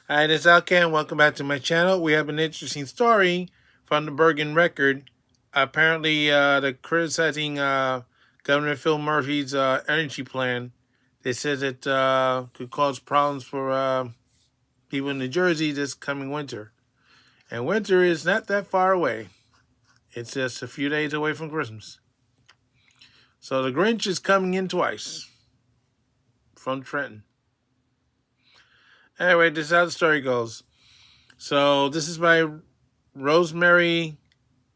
Hi, this is Alcan. Welcome back to my channel. We have an interesting story from the Bergen Record. Apparently, they're criticizing Governor Phil Murphy's energy plan. They said it could cause problems for people in New Jersey this coming winter. And winter is not that far away. It's just a few days away from Christmas. So the Grinch is coming in twice from Trenton. Anyway, this is how the story goes. So this is by Rosemary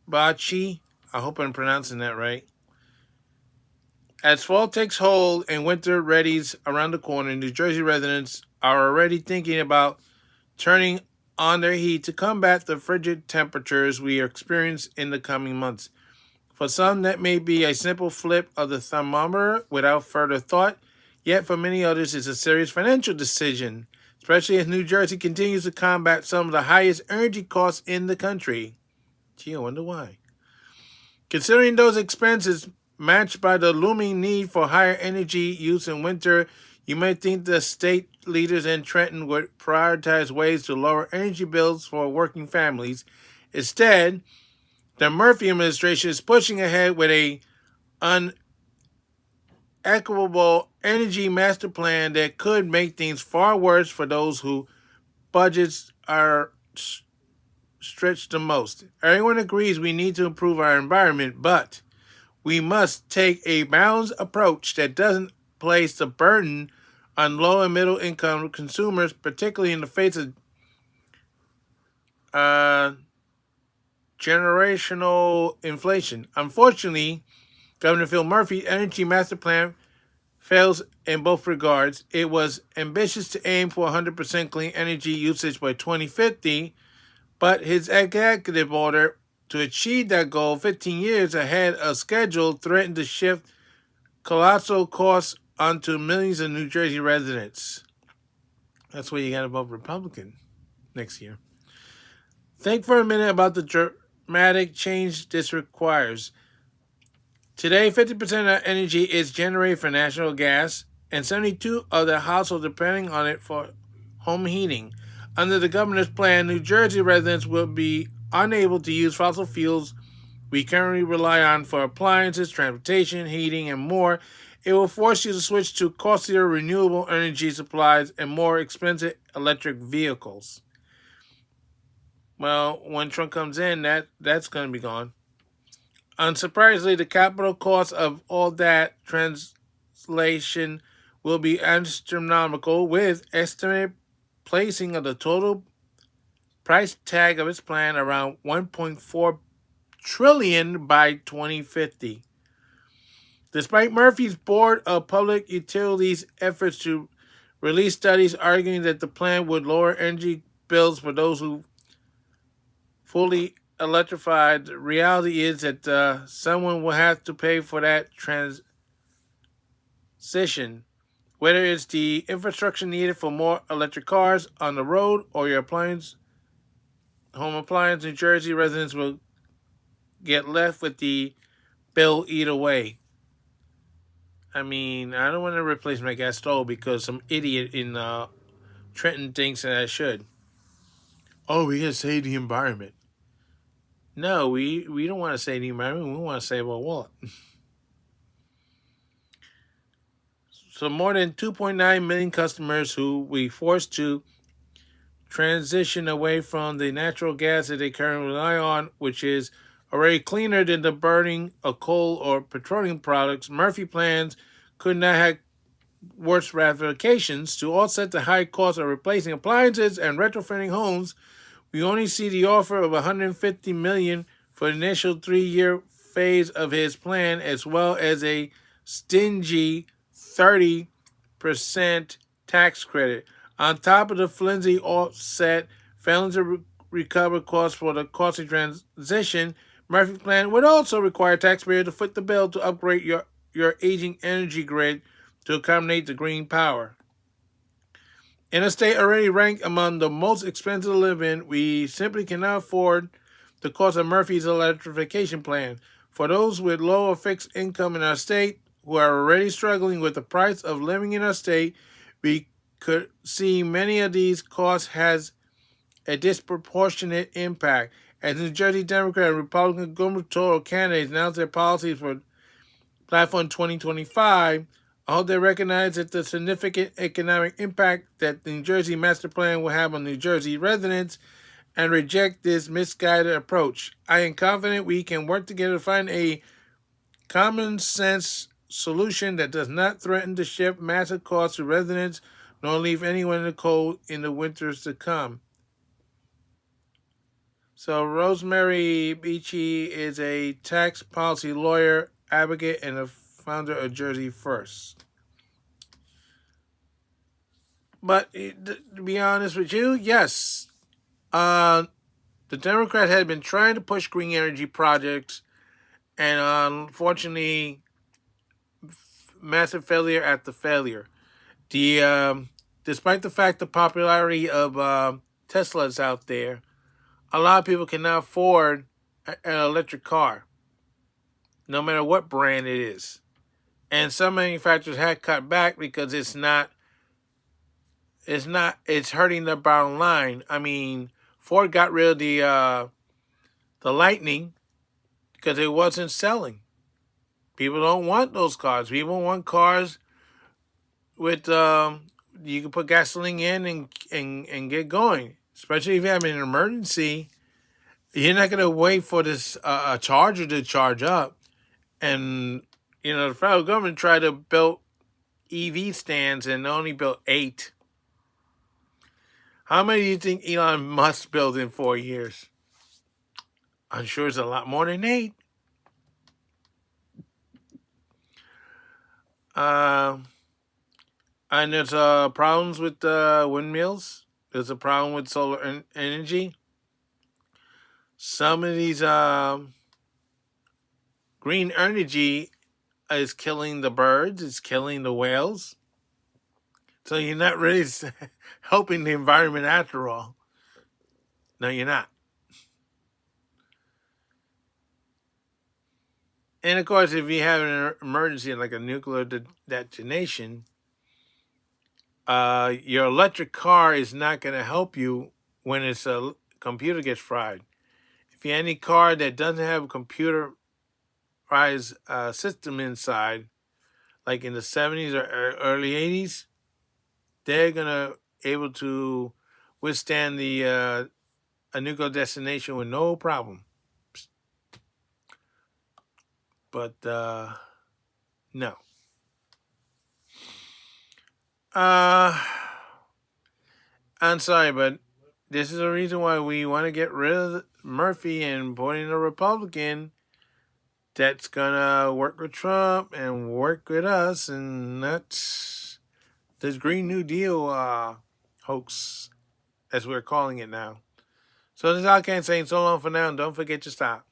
Bachi. I hope I'm pronouncing that right. As fall takes hold and winter readies around the corner, New Jersey residents are already thinking about turning on their heat to combat the frigid temperatures we experience in the coming months. For some, that may be a simple flip of the thermometer without further thought, yet for many others, it's a serious financial decision, especially as New Jersey continues to combat some of the highest energy costs in the country. Gee, I wonder why. Considering those expenses matched by the looming need for higher energy use in winter, you might think the state leaders in Trenton would prioritize ways to lower energy bills for working families. Instead, the Murphy administration is pushing ahead with a unequitable energy master plan that could make things far worse for those whose budgets are stretched the most. Everyone agrees we need to improve our environment, but we must take a balanced approach that doesn't place the burden on low and middle income consumers, particularly in the face of generational inflation. Unfortunately, Governor Phil Murphy's energy master plan fails in both regards. It was ambitious to aim for 100% clean energy usage by 2050, but his executive order to achieve that goal 15 years ahead of schedule threatened to shift colossal costs onto millions of New Jersey residents. That's why you got to vote Republican next year. Think for a minute about the dramatic change this requires. Today, 50% of energy is generated from natural gas, and 72% of the households depending on it for home heating. Under the governor's plan, New Jersey residents will be unable to use fossil fuels we currently rely on for appliances, transportation, heating, and more. It will force you to switch to costlier renewable energy supplies and more expensive electric vehicles. Well, when Trump comes in, that's going to be gone. Unsurprisingly, the capital cost of all that translation will be astronomical, with estimated placing of the total price tag of its plan around $1.4 trillion by 2050. Despite Murphy's Board of Public Utilities efforts to release studies arguing that the plan would lower energy bills for those who fully electrified, the reality is that someone will have to pay for that transition, whether it's the infrastructure needed for more electric cars on the road or your home appliance. New Jersey residents will get left with the bill either way. I mean, I don't want to replace my gas stove because some idiot in Trenton thinks that I should. Oh, we gotta save the environment. No, we don't want to save the environment. We want to save our wallet. So more than 2.9 million customers who we forced to transition away from the natural gas that they currently rely on, which is already cleaner than the burning of coal or petroleum products. Murphy plans could not have worse ramifications. To offset the high cost of replacing appliances and retrofitting homes, we only see the offer of $150 million for the initial 3-year phase of his plan, as well as a stingy 30% tax credit. On top of the flimsy offset, failing to recover costs for the costly transition, Murphy's plan would also require taxpayers to foot the bill to upgrade your aging energy grid to accommodate the green power. In a state already ranked among the most expensive to live in, we simply cannot afford the cost of Murphy's electrification plan. For those with low or fixed income in our state who are already struggling with the price of living in our state, we could see many of these costs has a disproportionate impact. As New Jersey Democrat and Republican gubernatorial candidates announced their policies for Platform 2025, I hope they recognize that the significant economic impact that the New Jersey Master Plan will have on New Jersey residents and reject this misguided approach. I am confident we can work together to find a common sense solution that does not threaten to shift massive costs to residents nor leave anyone in the cold in the winters to come. So Rosemary Beachy is a tax policy lawyer, advocate, and a founder of Jersey First. But to be honest with you, yes, the Democrat had been trying to push green energy projects, and unfortunately, massive failure after failure. Despite the fact the popularity of Teslas out there, a lot of people cannot afford an electric car, no matter what brand it is. And some manufacturers had cut back because it's hurting the bottom line. I mean, Ford got rid of the Lightning because it wasn't selling. People don't want those cars. People want cars with you can put gasoline in and get going. Especially if you have an emergency, you're not gonna wait for this charger to charge up. And the federal government tried to build EV stands and only built 8. How many do you think Elon Musk built in 4 years? I'm sure it's a lot more than 8. And there's problems with windmills. There's a problem with solar energy. Some of these green energy is killing the birds. It's killing the whales. So you're not really helping the environment after all. No, you're not. And of course, if you have an emergency like a nuclear detonation, your electric car is not going to help you when a computer gets fried. If you have any car that doesn't have a computerized system inside, like in the 70s or early 80s, they're going to able to withstand a nuclear detonation with no problem. But no. I'm sorry, but this is the reason why we want to get rid of Murphy and put in a Republican that's gonna work with Trump and work with us, and that's this Green New Deal hoax, as we're calling it now. So this is Alcan saying so long for now, and don't forget to stop.